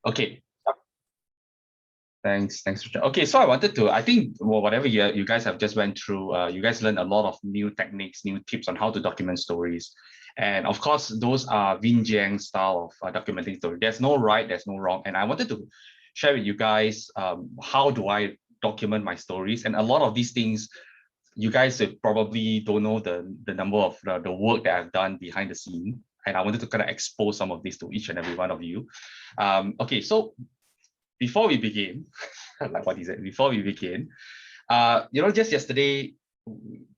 Okay. Thanks, Richard. Okay, so I think whatever you guys have just went through, you guys learned a lot of new techniques, new tips on how to document stories. And of course, those are Vin Jiang style of documenting story. There's no right, there's no wrong. And I wanted to share with you guys how do I document my stories. And a lot of these things, you guys probably don't know the number of the work that I've done behind the scene. And I wanted to kind of expose some of this to each and every one of you. Okay, so before we begin, like what is it? Before we begin, just yesterday,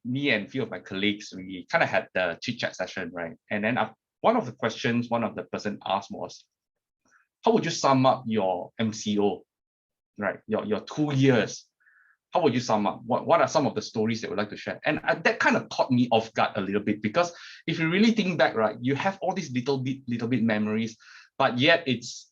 me and a few of my colleagues, we kind of had the chit chat session, right? And then one of the questions one of the person asked was, how would you sum up your MCO, right? Your 2 years. How would you sum up? What are some of the stories that you would like to share? And that kind of caught me off guard a little bit, because if you really think back, right, you have all these little bit memories, but yet it's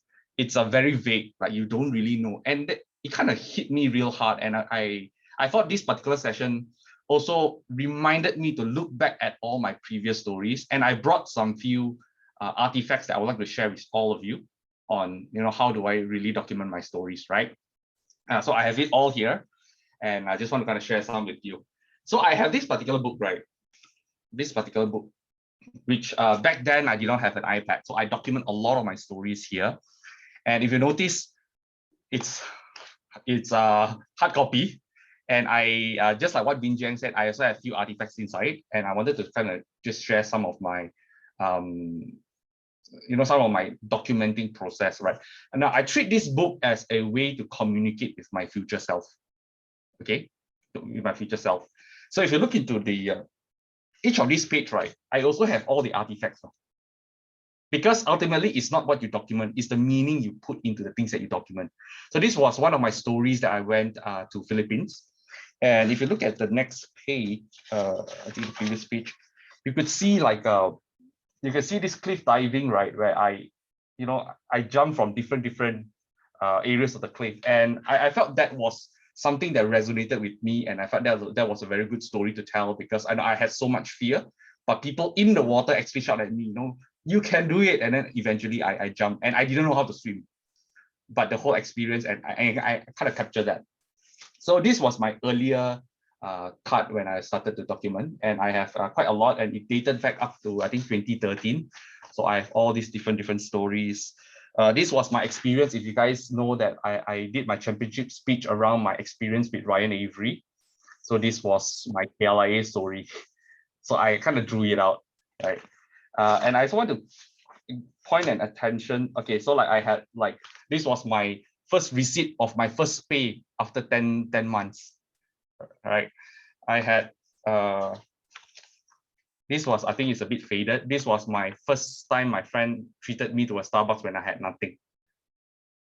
a very vague, like you don't really know. And it kind of hit me real hard. And I thought this particular session also reminded me to look back at all my previous stories. And I brought some few artifacts that I would like to share with all of you on, how do I really document my stories, right? So I have it all here, and I just want to kind of share some with you. So I have this particular book, right? This particular book, which back then I did not have an iPad. So I document a lot of my stories here. And if you notice, it's a hard copy. And I, just like what Vin Jiang said, I also have a few artifacts inside. And I wanted to kind of just share some of my, some of my documenting process, right? And now I treat this book as a way to communicate with my future self. Okay, with my future self. So if you look into the each of these page, right, I also have all the artifacts. Because ultimately, it's not what you document, it's the meaning you put into the things that you document. So this was one of my stories that I went to Philippines. And if you look at the next page, I think the previous page, you could see like, you can see this cliff diving, right, where I jumped from different areas of the cliff. And I felt that was something that resonated with me. And I felt that was a very good story to tell, because I know I had so much fear, but people in the water actually shouted at me, you can do it. And then eventually I jumped, and I didn't know how to swim, but the whole experience, and I kind of captured that. So this was my earlier cut when I started to document, and I have quite a lot, and it dated back up to, I think, 2013. So I have all these different stories. This was my experience. If you guys know that I did my championship speech around my experience with Ryan Avery. So this was my KLIA story. So I kind of drew it out, right? And I just want to point an attention. Okay, so like I had this was my first receipt of my first pay after 10 months, right? I had this was, I think it's a bit faded. This was my first time my friend treated me to a Starbucks when I had nothing.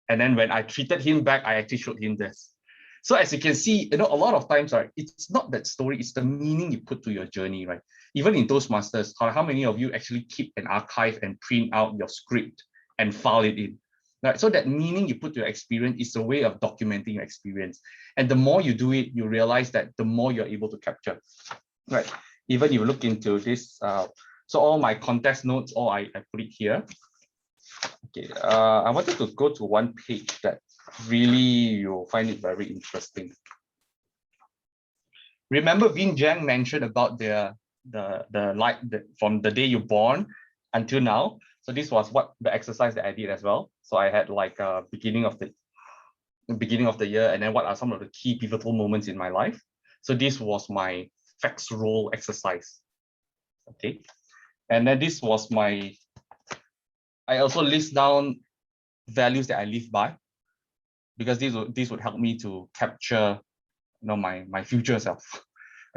And then when I treated him back, I actually showed him this. So as you can see, a lot of times, right, it's not that story, it's the meaning you put to your journey, right? Even in Toastmasters, how many of you actually keep an archive and print out your script and file it in? Right? So that meaning you put to your experience is a way of documenting your experience. And the more you do it, you realize that the more you're able to capture, right? Even if you look into this, so all my context notes, I put it here. Okay, I wanted to go to one page that really you'll find it very interesting. Remember Vin Jiang mentioned about the light from the day you're born until now. So this was what the exercise that I did as well. So I had like a beginning of the year, and then what are some of the key pivotal moments in my life. So this was my facts roll exercise. Okay, and then this was my, I also list down values that I live by, because this would help me to capture my future self.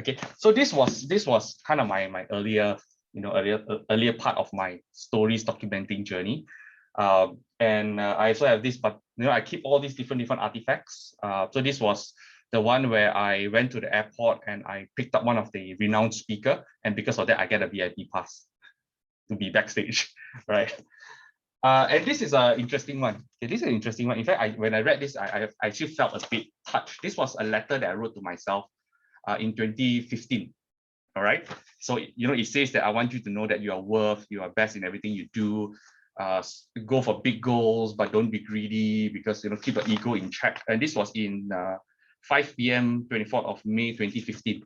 Okay, so this was kind of my earlier earlier part of my stories documenting journey. And I also have this, but I keep all these different artifacts. So this was the one where I went to the airport and I picked up one of the renowned speaker, and because of that I get a VIP pass to be backstage, right? And this is an interesting one. Okay, this is an interesting one. In fact, when I read this, I actually felt a bit touched. This was a letter that I wrote to myself in 2015. All right. So, it says that I want you to know that you are worth, you are best in everything you do. go for big goals, but don't be greedy because keep your ego in check. And this was in 5 p.m. 24th of May 2015.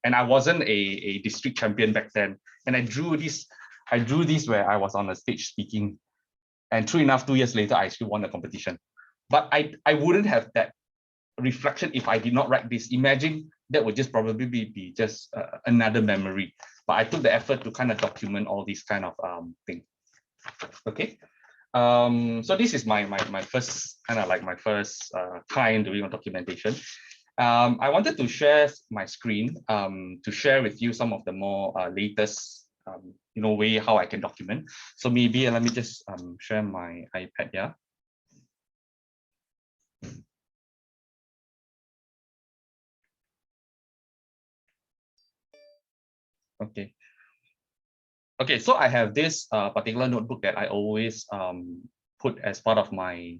And I wasn't a district champion back then. And I drew this where I was on the stage speaking. And true enough, 2 years later, I actually won the competition. But I wouldn't have that reflection if I did not write this. Imagine that would just probably be just another memory. But I took the effort to kind of document all these kind of things. Okay. So this is my first kind of like my first time doing a documentation. I wanted to share my screen to share with you some of the more latest way how I can document. So maybe let me just share my iPad here. Okay. Okay, so I have this particular notebook that I always put as part of my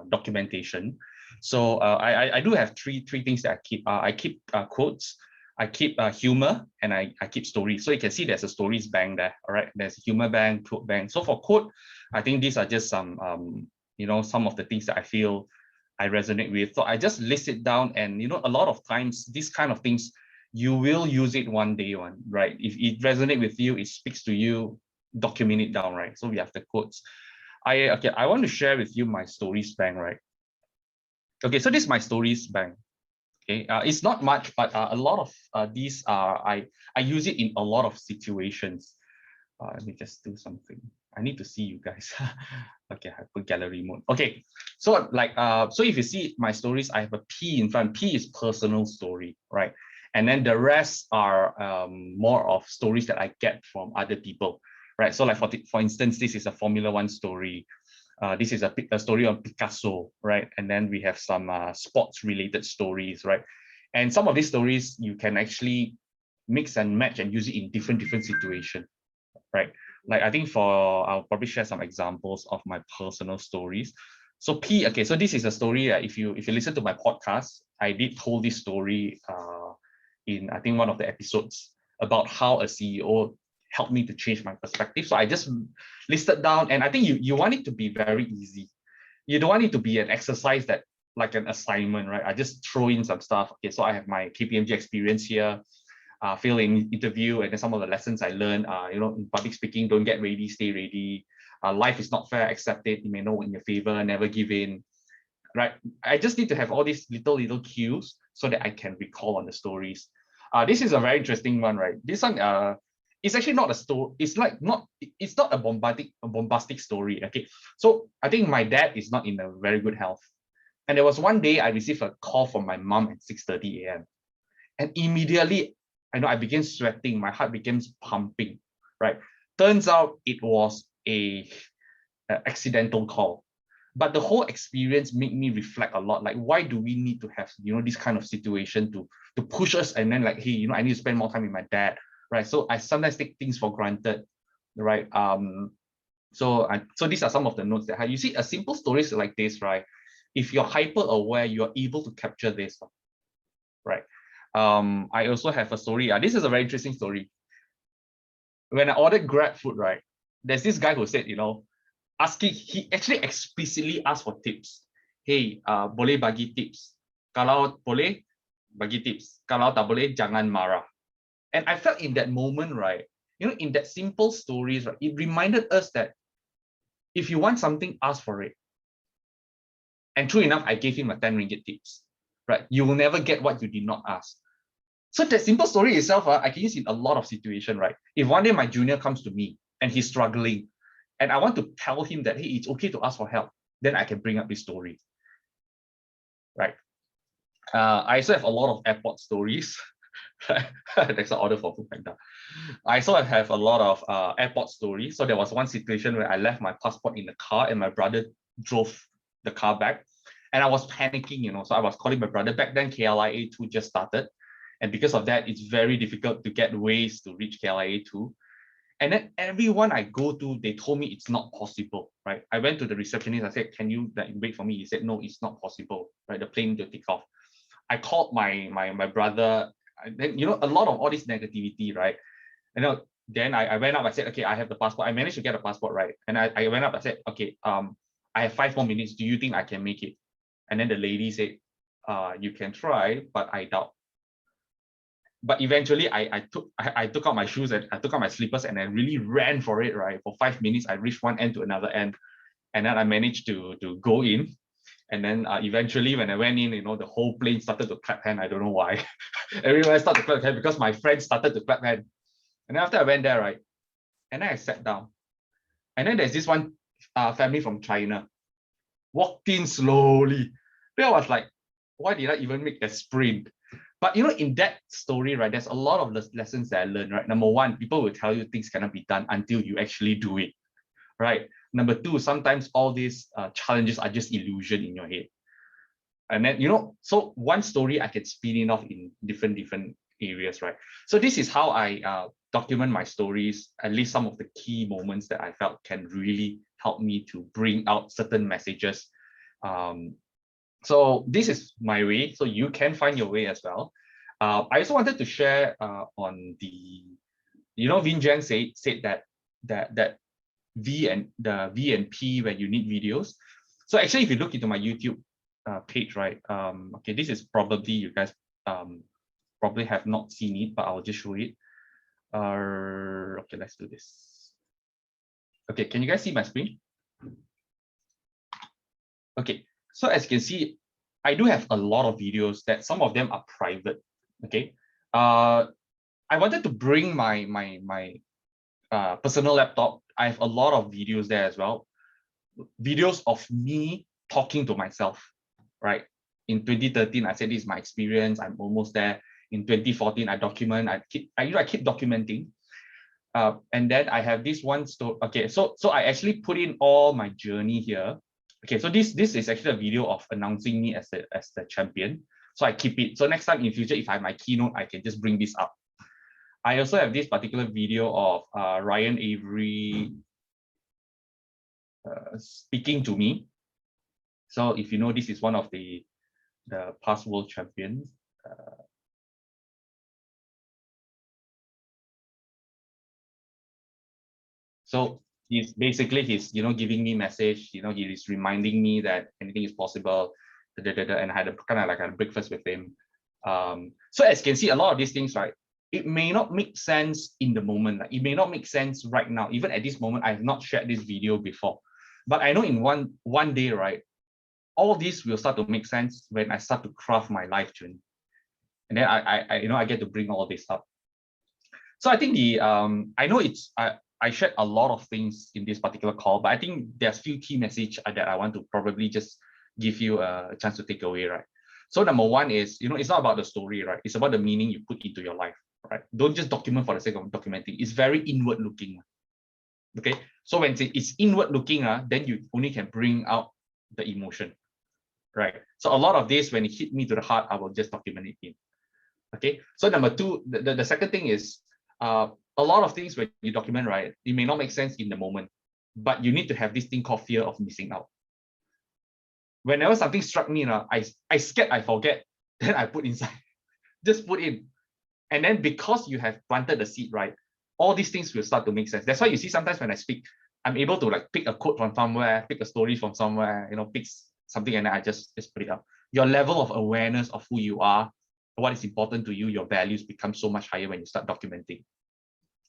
documentation. So I do have three things that I keep. I keep quotes, I keep humor, and I keep stories. So you can see there's a stories bank there. All right, there's a humor bank, quote bank. So for quote, I think these are just some some of the things that I feel I resonate with. So I just list it down, and a lot of times these kind of things you will use it one day, right? If it resonates with you, it speaks to you, document it down, right? So we have the quotes. I want to share with you my stories bank, right? Okay, so this is my stories bank. Okay, it's not much, but a lot of these are I use it in a lot of situations. Let me just do something. I need to see you guys. Okay, I put gallery mode. Okay, so so if you see my stories, I have a P in front. P is personal story, right? And then the rest are more of stories that I get from other people, right? So like for instance, this is a Formula One story. This is a story on Picasso, right? And then we have some sports related stories, right? And some of these stories you can actually mix and match and use it in different situations, right? Like I think I'll probably share some examples of my personal stories. So okay, so this is a story that if you listen to my podcast, I did told this story in I think one of the episodes about how a CEO helped me to change my perspective. So I just listed down, and I think you want it to be very easy. You don't want it to be an exercise that like an assignment, right? I just throw in some stuff. Okay, so I have my KPMG experience here, fail in interview, and then some of the lessons I learned, in public speaking, don't get ready, stay ready. Life is not fair, accept it, you may know in your favor, never give in, right? I just need to have all these little cues so that I can recall on the stories. This is a very interesting one, right? This one, it's actually not a story. It's not a bombastic story. Okay, so I think my dad is not in a very good health, and there was one day I received a call from my mom at 6:30 a.m. and immediately I began sweating. My heart began pumping. Right? Turns out it was a accidental call. But the whole experience made me reflect a lot. Like, why do we need to have this kind of situation to push us, and then like, hey, I need to spend more time with my dad, right? So I sometimes take things for granted, right? So these are some of the notes that you see a simple stories like this, right? If you're hyper aware, you're able to capture this, right? I also have a story. This is a very interesting story. When I ordered Grab food, right? There's this guy who said, he actually explicitly asked for tips. Hey, boleh bagi tips. Kalau boleh, bagi tips. Kalau tak boleh, jangan marah. And I felt in that moment, right? In that simple stories, right? It reminded us that if you want something, ask for it. And true enough, I gave him a 10 ringgit tips, right? You will never get what you did not ask. So that simple story itself, I can use in a lot of situations, right? If one day my junior comes to me and he's struggling, and I want to tell him that, hey, it's okay to ask for help, then I can bring up this story, right? I also have a lot of airport stories. That's an order for food panda. I also have a lot of airport stories. So there was one situation where I left my passport in the car and my brother drove the car back. And I was panicking, so I was calling my brother. Back then, KLIA 2 just started. And because of that, it's very difficult to get ways to reach KLIA 2. And then everyone I go to, they told me it's not possible, right? I went to the receptionist. I said, can you wait for me? He said, no, it's not possible, right? The plane will take off. I called my brother. Then, a lot of all this negativity, right? then I went up, I said, okay, I have the passport. I managed to get a passport, right? And I went up, I said, okay, I have 5 more minutes. Do you think I can make it? And then the lady said, you can try, but I doubt. But eventually I took out my shoes and I took out my slippers and I really ran for it, right? For 5 minutes, I reached one end to another end. And then I managed to go in. And then eventually when I went in, the whole plane started to clap hand. I don't know why. Everyone started to clap hand because my friends started to clap hand. And then after I went there, right? And then I sat down. And then there's this one family from China walked in slowly. Then I was like, why did I even make a sprint? But in that story, right, there's a lot of lessons that I learned, right? Number one, people will tell you things cannot be done until you actually do it, right? Number two, sometimes all these challenges are just illusion in your head. And then, so one story I can spin it off in different areas, right? So this is how I document my stories, at least some of the key moments that I felt can really help me to bring out certain messages. So this is my way, so you can find your way as well. I also wanted to share on the, Vin Jiang said that V and P when you need videos. So actually, if you look into my YouTube page, right? Okay, this is probably you guys probably have not seen it, but I'll just show it. Okay, let's do this. Okay, can you guys see my screen? Okay, so as you can see, I do have a lot of videos that some of them are private. Okay, I wanted to bring my personal laptop. I have a lot of videos there as well. Videos of me talking to myself, right? In 2013, I said this is my experience. I'm almost there. In 2014, I document. I keep documenting. And then I have this one story. Okay, so I actually put in all my journey here. Okay, so this is actually a video of announcing me as the champion. So I keep it. So next time in future, if I have my keynote, I can just bring this up. I also have this particular video of Ryan Avery speaking to me. So if you know, this is one of the past world champions. So he's giving me message. He is reminding me that anything is possible. And I had a kind of like a breakfast with him. So as you can see, a lot of these things, right? It may not make sense in the moment. Like it may not make sense right now. Even at this moment, I have not shared this video before. But I know in one day, right, all this will start to make sense when I start to craft my life journey. And then I get to bring all this up. So I think I know I shared a lot of things in this particular call, but I think there's few key message that I want to probably just give you a chance to take away, right? So number one is, it's not about the story, right? It's about the meaning you put into your life, right? Don't just document for the sake of documenting. It's very inward looking. Okay. So when it's inward looking, then you only can bring out the emotion, right? So a lot of this, when it hit me to the heart, I will just document it in. Okay. So number two, the second thing is, a lot of things when you document, right, it may not make sense in the moment, but you need to have this thing called fear of missing out. Whenever something struck me, I scared I forget, then I put inside, just put in. And then because you have planted the seed, right, all these things will start to make sense. That's why you see sometimes when I speak, I'm able to like pick a quote from somewhere, pick a story from somewhere, pick something, and then I just put it up. Your level of awareness of who you are, what is important to you, your values become so much higher when you start documenting.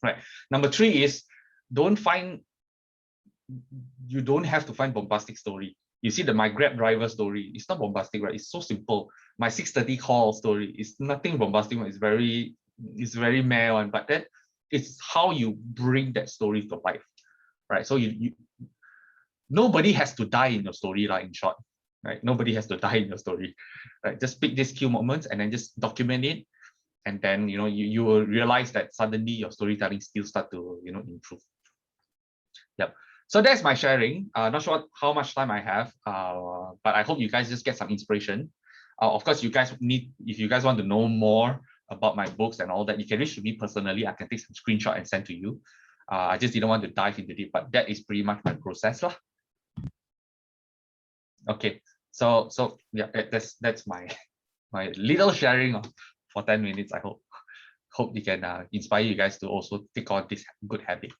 Right. Number three is you don't have to find bombastic story. You see my Grab driver story, it's not bombastic, right? It's so simple. My 6:30 call story is nothing bombastic. It's very meh one, but that it's how you bring that story to life, right? So you nobody has to die in your story, like in short, right? Nobody has to die in your story, right? Just pick these key moments and then just document it, and then you will realize that suddenly your storytelling skills start to improve. Yep. So that's my sharing. Not sure how much time I have, but I hope you guys just get some inspiration. Of course, if you guys want to know more about my books and all that, you can reach to me personally. I can take some screenshot and send to you. I just didn't want to dive into it, but that is pretty much my process lah. Okay, so yeah, that's my little sharing for 10 minutes. I hope hope it can inspire you guys to also take on this good habit.